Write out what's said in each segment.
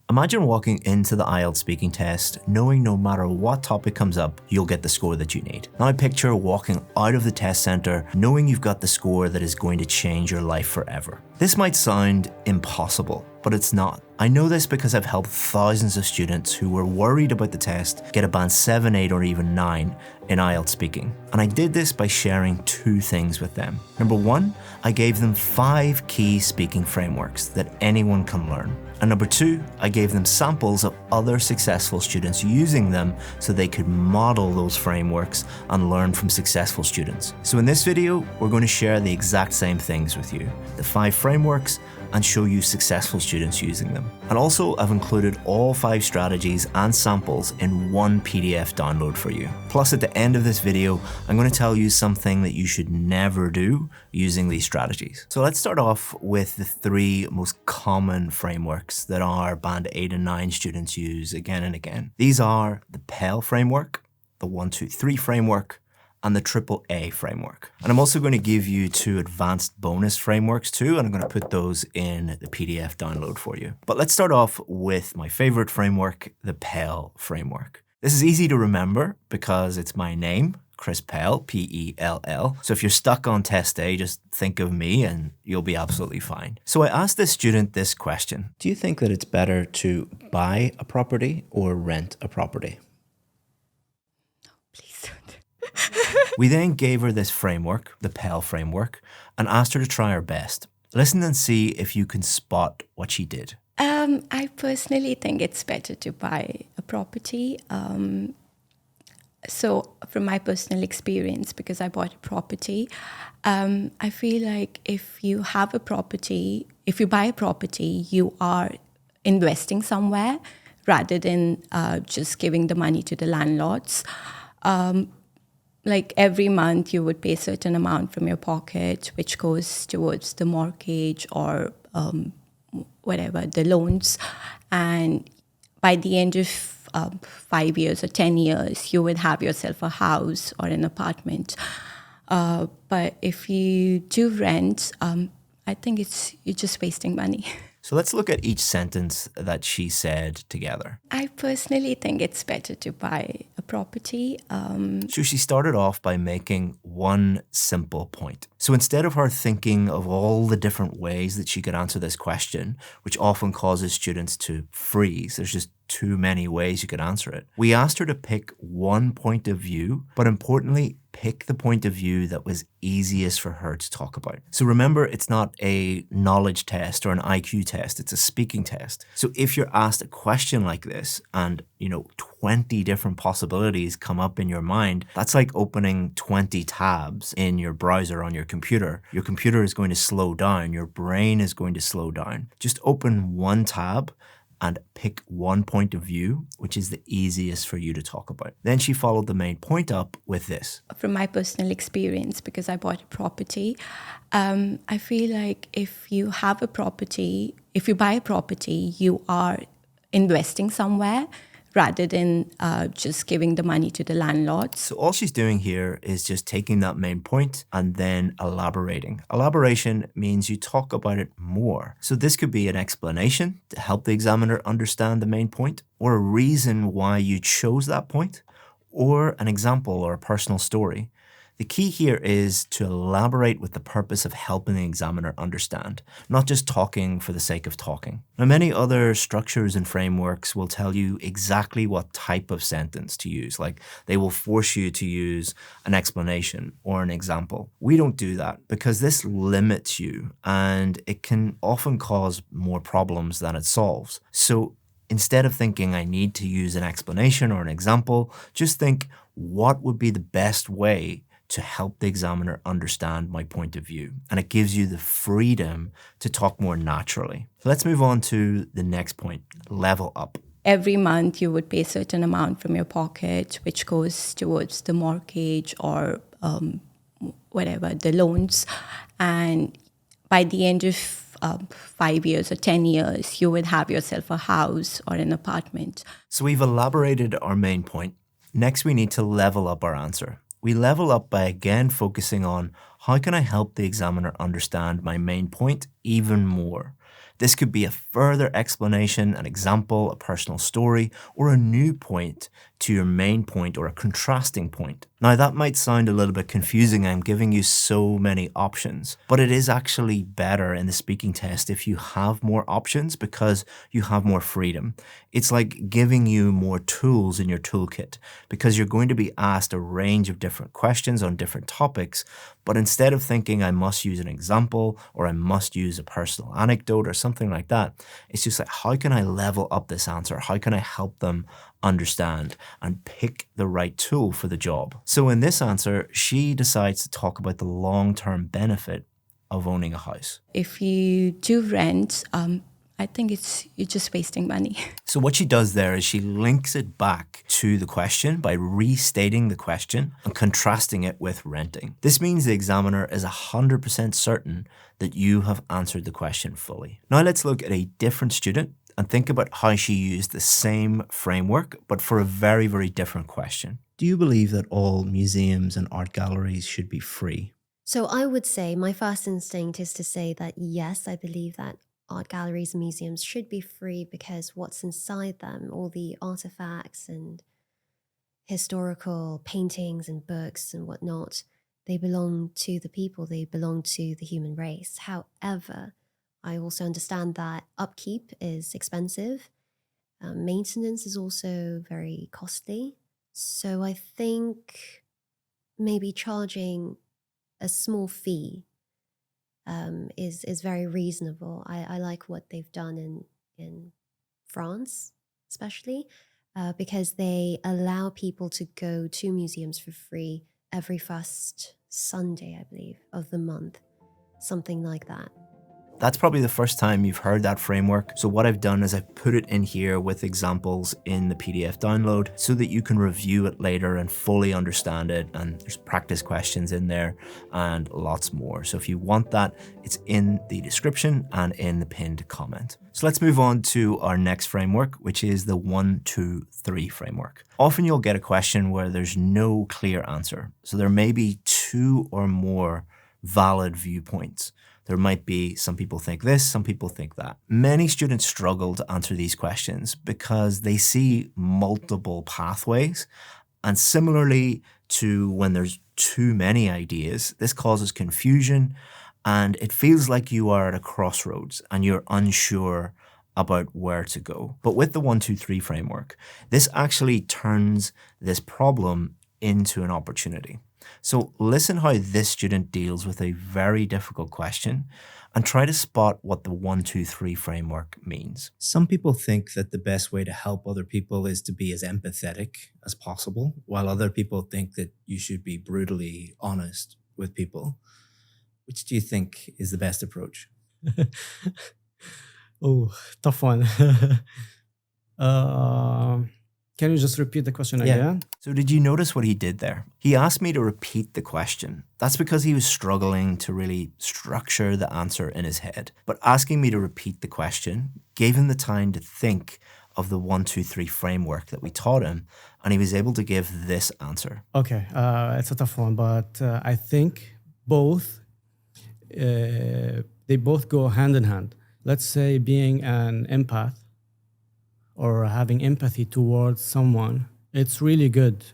Imagine walking into the IELTS speaking test knowing no matter what topic comes up, you'll get the score that you need. Now picture walking out of the test center knowing you've got the score that is going to change your life forever. This might sound impossible, but it's not. I know this because I've helped thousands of students who were worried about the test get a band 7, 8 or even 9 in IELTS speaking. And I did this by sharing 2 things with them. Number 1, I gave them 5 key speaking frameworks that anyone can learn. And number 2, I gave them samples of other successful students using them so they could model those frameworks and learn from successful students. So in this video, we're going to share the exact same things with you, the 5 frameworks, and show you successful students using them. And also, I've included all 5 strategies and samples in one PDF download for you. Plus, at the end of this video, I'm going to tell you something that you should never do using these strategies. So let's start off with the 3 most common frameworks that our band 8 and 9 students use again and again. These are the Pell framework, the 1, 2, 3 framework, and the AAA framework. And I'm also going to give you 2 advanced bonus frameworks too, and I'm going to put those in the PDF download for you. But let's start off with my favorite framework, the Pell framework. This is easy to remember because it's my name, Chris Pell, P-E-L-L. So if you're stuck on test day, just think of me and you'll be absolutely fine. So I asked this student this question: do you think that it's better to buy a property or rent a property? Please don't. We then gave her this framework, the Pell framework, and asked her to try her best. Listen and see if you can spot what she did. I personally think it's better to buy a property. So from my personal experience, because I bought a property, I feel like if you have a property, if you buy a property, you are investing somewhere rather than just giving the money to the landlords. Like every month you would pay a certain amount from your pocket, which goes towards the mortgage or whatever, the loans. And by the end of 5 years or 10 years, you would have yourself a house or an apartment. But if you do rent, I think you're just wasting money. So let's look at each sentence that she said together. I personally think it's better to buy a property. So she started off by making one simple point. So instead of her thinking of all the different ways that she could answer this question, which often causes students to freeze, there's just too many ways you could answer it, we asked her to pick one point of view, but importantly, pick the point of view that was easiest for her to talk about. So remember, it's not a knowledge test or an IQ test, it's a speaking test. So if you're asked a question like this and 20 different possibilities come up in your mind, that's like opening 20 tabs in your browser on your computer. Your computer is going to slow down, your brain is going to slow down. Just open one tab and pick one point of view, which is the easiest for you to talk about. Then she followed the main point up with this. From my personal experience, because I bought a property, I feel like if you have a property, if you buy a property, you are investing somewhere rather than just giving the money to the landlords. So all she's doing here is just taking that main point and then elaborating. Elaboration means you talk about it more. So this could be an explanation to help the examiner understand the main point, or a reason why you chose that point, or an example or a personal story. The key here is to elaborate with the purpose of helping the examiner understand, not just talking for the sake of talking. Now, many other structures and frameworks will tell you exactly what type of sentence to use, like they will force you to use an explanation or an example. We don't do that because this limits you and it can often cause more problems than it solves. So instead of thinking I need to use an explanation or an example, just think what would be the best way to help the examiner understand my point of view. And it gives you the freedom to talk more naturally. So let's move on to the next point, level up. Every month you would pay a certain amount from your pocket, which goes towards the mortgage or whatever, the loans. And by the end of 5 years or 10 years, you would have yourself a house or an apartment. So we've elaborated our main point. Next, we need to level up our answer. We level up by again focusing on how can I help the examiner understand my main point even more. This could be a further explanation, an example, a personal story, or a new point to your main point or a contrasting point. Now that might sound a little bit confusing, I'm giving you so many options, but it is actually better in the speaking test if you have more options because you have more freedom. It's like giving you more tools in your toolkit because you're going to be asked a range of different questions on different topics, but instead of thinking I must use an example or I must use a personal anecdote or something like that, it's just like, how can I level up this answer? How can I help them understand and pick the right tool for the job? So in this answer, she decides to talk about the long-term benefit of owning a house. If you do rent, I think you're just wasting money. So what she does there is she links it back to the question by restating the question and contrasting it with renting. This means the examiner is 100% certain that you have answered the question fully. Now let's look at a different student and think about how she used the same framework, but for a very, very different question. Do you believe that all museums and art galleries should be free? So I would say my first instinct is to say that yes, I believe that art galleries and museums should be free because what's inside them, all the artifacts and historical paintings and books and whatnot, they belong to the people, they belong to the human race. However, I also understand that upkeep is expensive. Maintenance is also very costly. So I think maybe charging a small fee is very reasonable. I like what they've done in France, especially because they allow people to go to museums for free every first Sunday, I believe, of the month, something like that. That's probably the first time you've heard that framework. So what I've done is I've put it in here with examples in the PDF download so that you can review it later and fully understand it. And there's practice questions in there and lots more. So if you want that, it's in the description and in the pinned comment. So let's move on to our next framework, which is the 1, 2, 3 framework. Often you'll get a question where there's no clear answer. So there may be 2 or more valid viewpoints. There might be some people think this, some people think that. Many students struggle to answer these questions because they see multiple pathways. And similarly to when there's too many ideas, this causes confusion and it feels like you are at a crossroads and you're unsure about where to go. But with the 1, 2, 3 framework, this actually turns this problem into an opportunity. So listen how this student deals with a very difficult question and try to spot what the 1, 2, 3 framework means. Some people think that the best way to help other people is to be as empathetic as possible, while other people think that you should be brutally honest with people. Which do you think is the best approach? Oh, tough one. Can you just repeat the question again? So did you notice what he did there? He asked me to repeat the question. That's because he was struggling to really structure the answer in his head. But asking me to repeat the question gave him the time to think of the 1, 2, 3 framework that we taught him, and he was able to give this answer. Okay, it's a tough one, but I think they both go hand in hand. Let's say being an empath or having empathy towards someone, it's really good,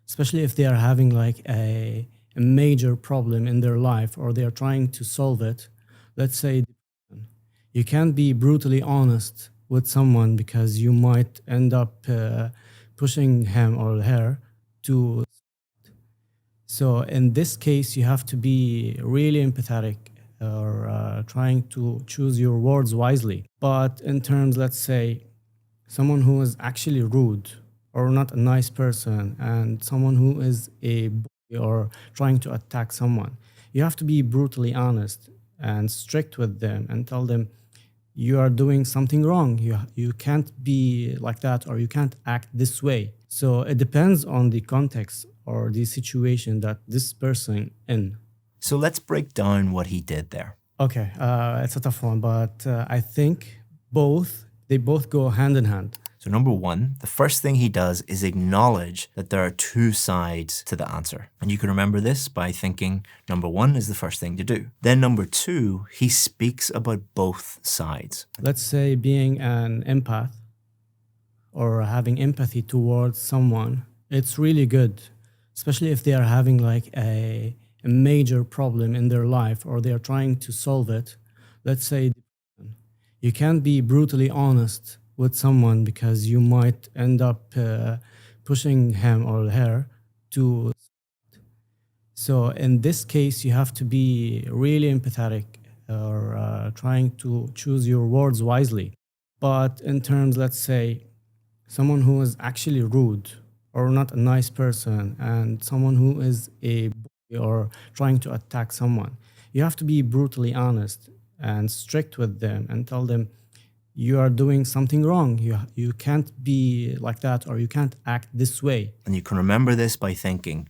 especially if they are having like a major problem in their life or they are trying to solve it. Let's say you can't be brutally honest with someone because you might end up pushing him or her to. So in this case, you have to be really empathetic or trying to choose your words wisely. But in terms, let's say, someone who is actually rude or not a nice person and someone who is a bully or trying to attack someone, you have to be brutally honest and strict with them and tell them you are doing something wrong. You can't be like that or you can't act this way. So it depends on the context or the situation that this person in. So let's break down what he did there. Okay, it's a tough one, but I think they both go hand in hand. So number one, the first thing he does is acknowledge that there are two sides to the answer. And you can remember this by thinking number one is the first thing to do. Then number two, he speaks about both sides. Let's say being an empath or having empathy towards someone, it's really good, especially if they are having like a major problem in their life or they are trying to solve it. Let's say you can't be brutally honest with someone because you might end up pushing him or her to. So in this case, you have to be really empathetic or trying to choose your words wisely. But in terms, let's say, someone who is actually rude or not a nice person and someone who is a bully or trying to attack someone, you have to be brutally honest and strict with them and tell them you are doing something wrong. You can't be like that or you can't act this way. And you can remember this by thinking,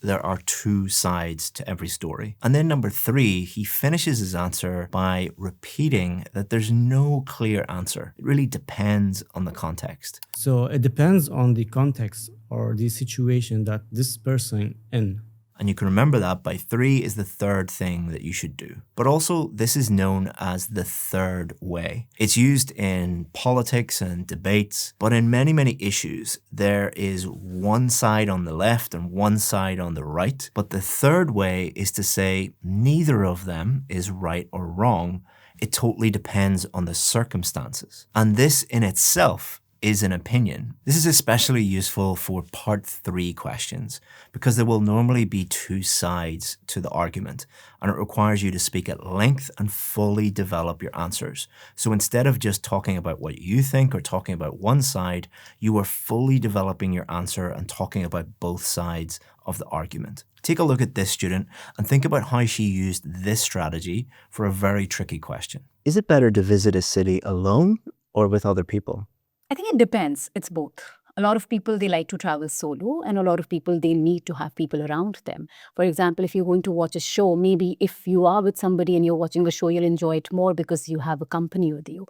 there are two sides to every story. And then number three, he finishes his answer by repeating that there's no clear answer. It really depends on the context. So it depends on the context or the situation that this person in. And you can remember that by three is the third thing that you should do. But also, this is known as the third way. It's used in politics and debates, but in many, many issues, there is one side on the left and one side on the right. But the third way is to say neither of them is right or wrong. It totally depends on the circumstances. And this in itself is an opinion. This is especially useful for part 3 questions because there will normally be two sides to the argument and it requires you to speak at length and fully develop your answers. So instead of just talking about what you think or talking about one side, you are fully developing your answer and talking about both sides of the argument. Take a look at this student and think about how she used this strategy for a very tricky question. Is it better to visit a city alone or with other people? I think it depends. It's both. A lot of people, they like to travel solo, and a lot of people, they need to have people around them. For example, if you're going to watch a show, maybe if you are with somebody and you're watching a show, you'll enjoy it more because you have a company with you.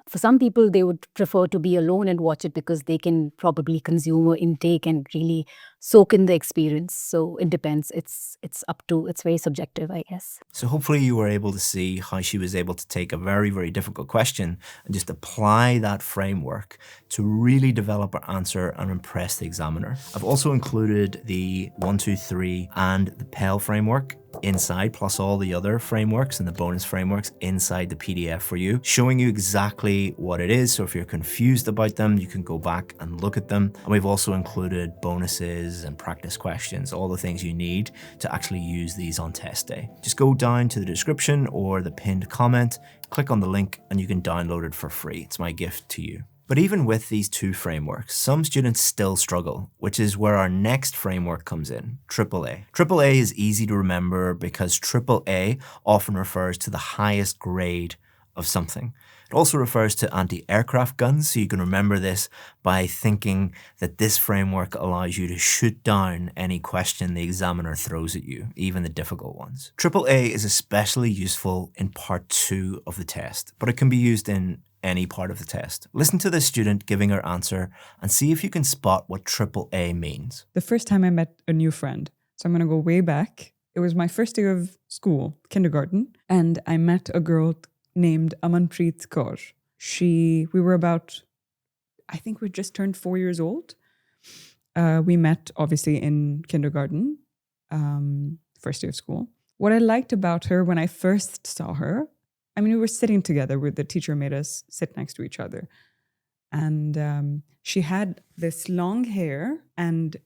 For some people, they would prefer to be alone and watch it because they can probably consume or intake and really soak in the experience. So it depends. It's very subjective, I guess. So hopefully you were able to see how she was able to take a very, very difficult question and just apply that framework to really develop her answer and impress the examiner. I've also included the 1, 2, 3 and the Pell framework inside, plus all the other frameworks and the bonus frameworks inside the PDF for you, showing you exactly what it is. So if you're confused about them, you can go back and look at them. And we've also included bonuses and practice questions, all the things you need to actually use these on test day. Just go down to the description or the pinned comment, click on the link, and you can download it for free. It's my gift to you. But even with these two frameworks, some students still struggle, which is where our next framework comes in, AAA. AAA is easy to remember because AAA often refers to the highest grade of something. It also refers to anti-aircraft guns, so you can remember this by thinking that this framework allows you to shoot down any question the examiner throws at you, even the difficult ones. AAA is especially useful in part 2 of the test, but it can be used in any part of the test. Listen to the student giving her answer and see if you can spot what AAA means. The first time I met a new friend, so I'm going to go way back. It was my first day of school, kindergarten, and I met a girl named Amanpreet Kaur. We were about, I think we just turned 4 years old. We met obviously in kindergarten, first day of school. What I liked about her when I first saw her, I mean, we were sitting together where the teacher made us sit next to each other. And she had this long hair and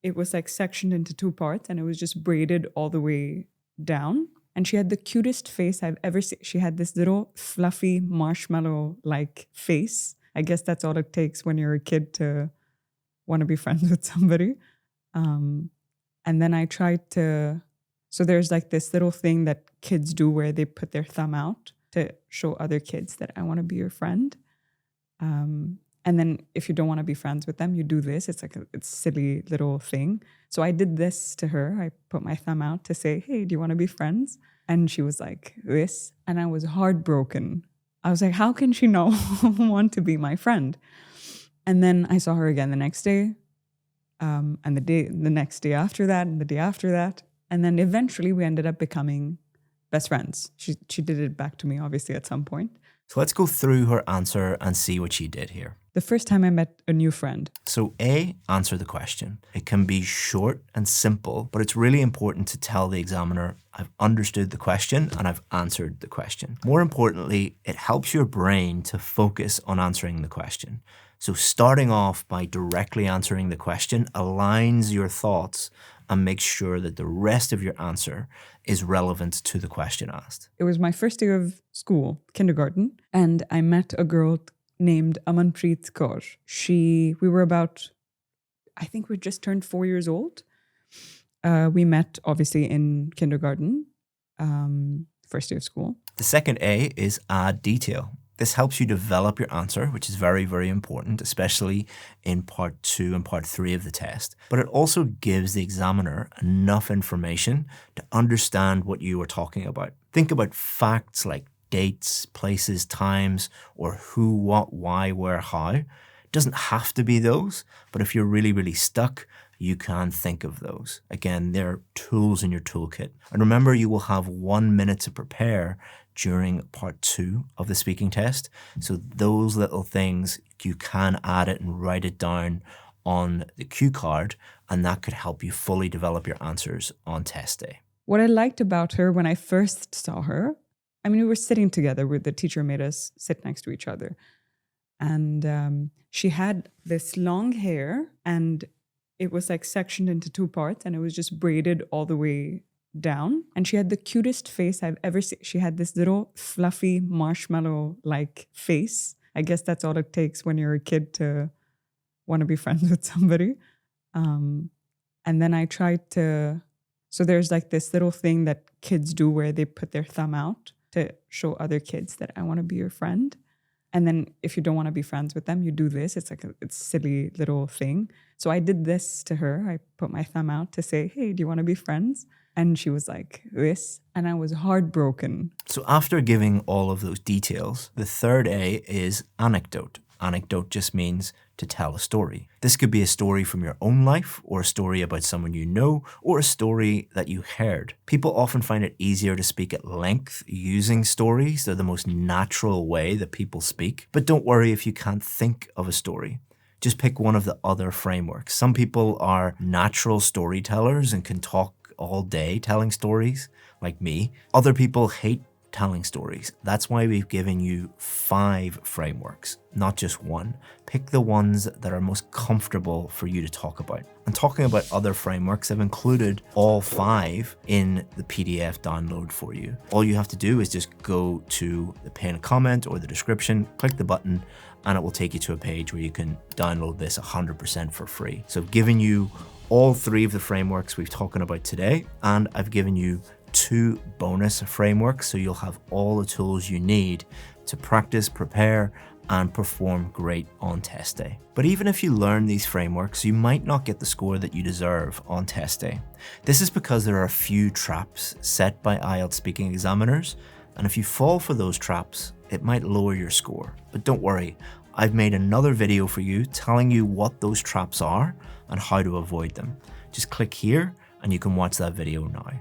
it was like sectioned into 2 parts and it was just braided all the way down. And she had the cutest face I've ever seen. She had this little fluffy marshmallow-like face. I guess that's all it takes when you're a kid to want to be friends with somebody. And then I tried to... So there's like this little thing that kids do where they put their thumb out to show other kids that I want to be your friend. And then if you don't want to be friends with them, you do this. It's like a silly little thing. So I did this to her. I put my thumb out to say, hey, do you want to be friends? And she was like, this. And I was heartbroken. I was like, how can she not want to be my friend? And then I saw her again the next day, and the next day after that, and the day after that. And then eventually we ended up becoming best friends. She did it back to me, obviously, at some point. So let's go through her answer and see what she did here. The first time I met a new friend. So A, answer the question. It can be short and simple, but it's really important to tell the examiner, I've understood the question and I've answered the question. More importantly, it helps your brain to focus on answering the question. So starting off by directly answering the question aligns your thoughts and makes sure that the rest of your answer is relevant to the question asked. It was my first day of school, kindergarten, and I met a girl named Amanpreet Kaur. We were about, I think we just turned 4 years old. We met obviously in kindergarten, first day of school. The second A is add detail. This helps you develop your answer, which is very, very important, especially in part 2 and part 3 of the test. But it also gives the examiner enough information to understand what you are talking about. Think about facts like dates, places, times, or who, what, why, where, how. It doesn't have to be those, but if you're really, really stuck, you can think of those. Again, they're tools in your toolkit. And remember, you will have 1 minute to prepare during part 2 of the speaking test. So those little things, you can add it and write it down on the cue card, and that could help you fully develop your answers on test day. What I liked about her when I first saw her, I mean, we were sitting together where the teacher made us sit next to each other. And she had this long hair, and it was like sectioned into 2 parts, and it was just braided all the way down. And she had the cutest face I've ever seen. She had this little fluffy marshmallow-like face. I guess that's all it takes when you're a kid to want to be friends with somebody. And then I tried to, so there's like this little thing that kids do where they put their thumb out to show other kids that I want to be your friend. And then if you don't want to be friends with them, you do this. It's like it's a silly little thing. So I did this to her. I put my thumb out to say, hey, do you want to be friends? And she was like this, and I was heartbroken. So after giving all of those details, the third A is anecdote. Anecdote just means to tell a story. This could be a story from your own life, or a story about someone you know, or a story that you heard. People often find it easier to speak at length using stories. They're the most natural way that people speak. But don't worry if you can't think of a story. Just pick one of the other frameworks. Some people are natural storytellers and can talk all day telling stories, like me. Other people hate telling stories. That's why we've given you 5 frameworks, not just one. Pick the ones that are most comfortable for you to talk about. And talking about other frameworks, I've included all 5 in the PDF download for you. All you have to do is just go to the pinned comment or the description, click the button, and it will take you to a page where you can download this 100% for free. So I've given you all 3 of the frameworks we've talked about today, and I've given you 2 bonus frameworks, so you'll have all the tools you need to practice, prepare, and perform great on test day. But even if you learn these frameworks, you might not get the score that you deserve on test day. This is because there are a few traps set by IELTS speaking examiners, and if you fall for those traps, it might lower your score. But don't worry, I've made another video for you telling you what those traps are and how to avoid them. Just click here and you can watch that video now.